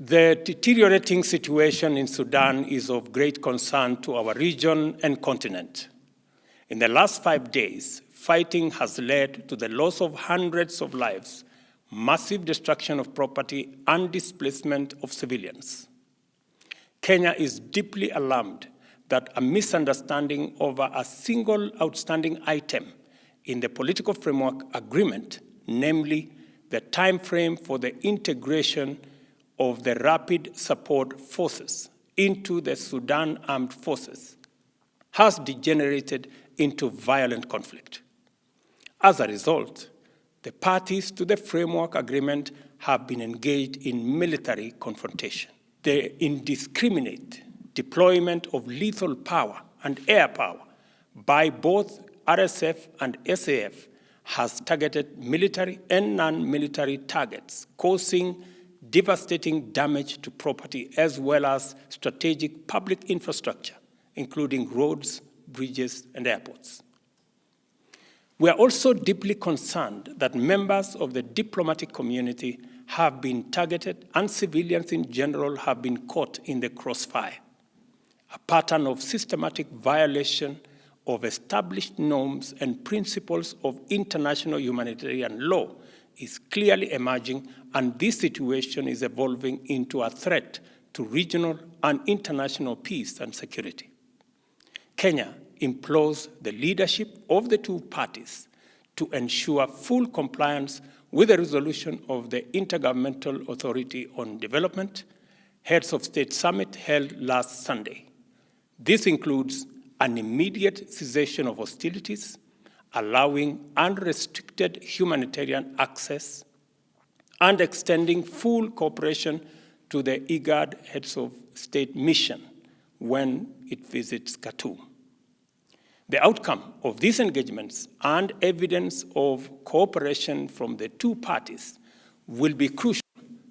The deteriorating situation in Sudan is of great concern to our region and continent. In the last 5 days, fighting has led to the loss of hundreds of lives, massive destruction of property, and displacement of civilians. Kenya is deeply alarmed that a misunderstanding over a single outstanding item in the political framework agreement, namely the time frame for the integration of the Rapid Support Forces into the Sudan Armed Forces, has degenerated into violent conflict. As a result, the parties to the framework agreement have been engaged in military confrontation. The indiscriminate deployment of lethal power and air power by both RSF and SAF has targeted military and non-military targets, causing devastating damage to property as well as strategic public infrastructure, including roads, bridges, and airports. We are also deeply concerned that members of the diplomatic community have been targeted and civilians in general have been caught in the crossfire. A pattern of systematic violation of established norms and principles of international humanitarian law is clearly emerging, and this situation is evolving into a threat to regional and international peace and security. Kenya implores the leadership of the two parties to ensure full compliance with the resolution of the Intergovernmental Authority on Development Heads of State Summit held last Sunday. This includes an immediate cessation of hostilities, allowing unrestricted humanitarian access, and extending full cooperation to the IGAD Heads of State mission when it visits Khartoum. The outcome of these engagements and evidence of cooperation from the two parties will be crucial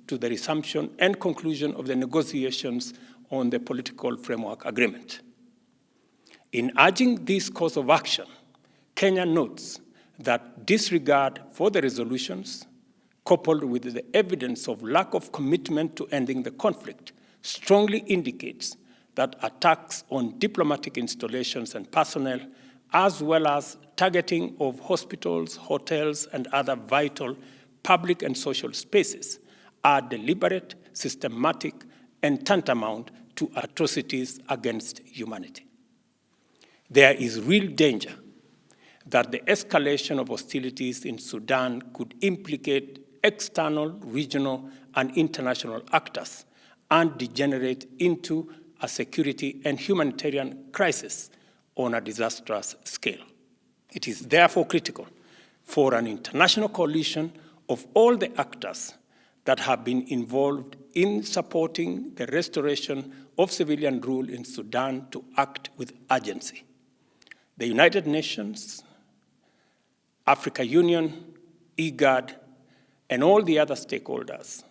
to the resumption and conclusion of the negotiations on the political framework agreement. In urging this course of action, Kenya notes that disregard for the resolutions, coupled with the evidence of lack of commitment to ending the conflict, strongly indicates that attacks on diplomatic installations and personnel, as well as targeting of hospitals, hotels, and other vital public and social spaces, are deliberate, systematic, and tantamount to atrocities against humanity. There is real danger that the escalation of hostilities in Sudan could implicate external, regional, and international actors and degenerate into a security and humanitarian crisis on a disastrous scale. It is therefore critical for an international coalition of all the actors that have been involved in supporting the restoration of civilian rule in Sudan to act with urgency. The United Nations, Africa Union, IGAD, and all the other stakeholders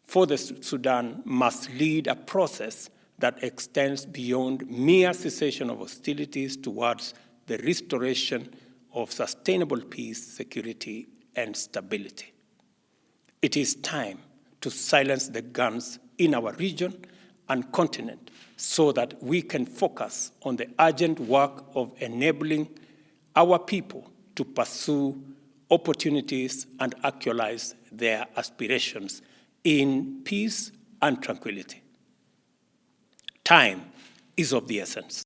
for the Sudan must lead a process that extends beyond mere cessation of hostilities towards the restoration of sustainable peace, security, and stability. It is time to silence the guns in our region and continent so that we can focus on the urgent work of enabling our people to pursue opportunities and actualize their aspirations in peace and tranquility. Time is of the essence.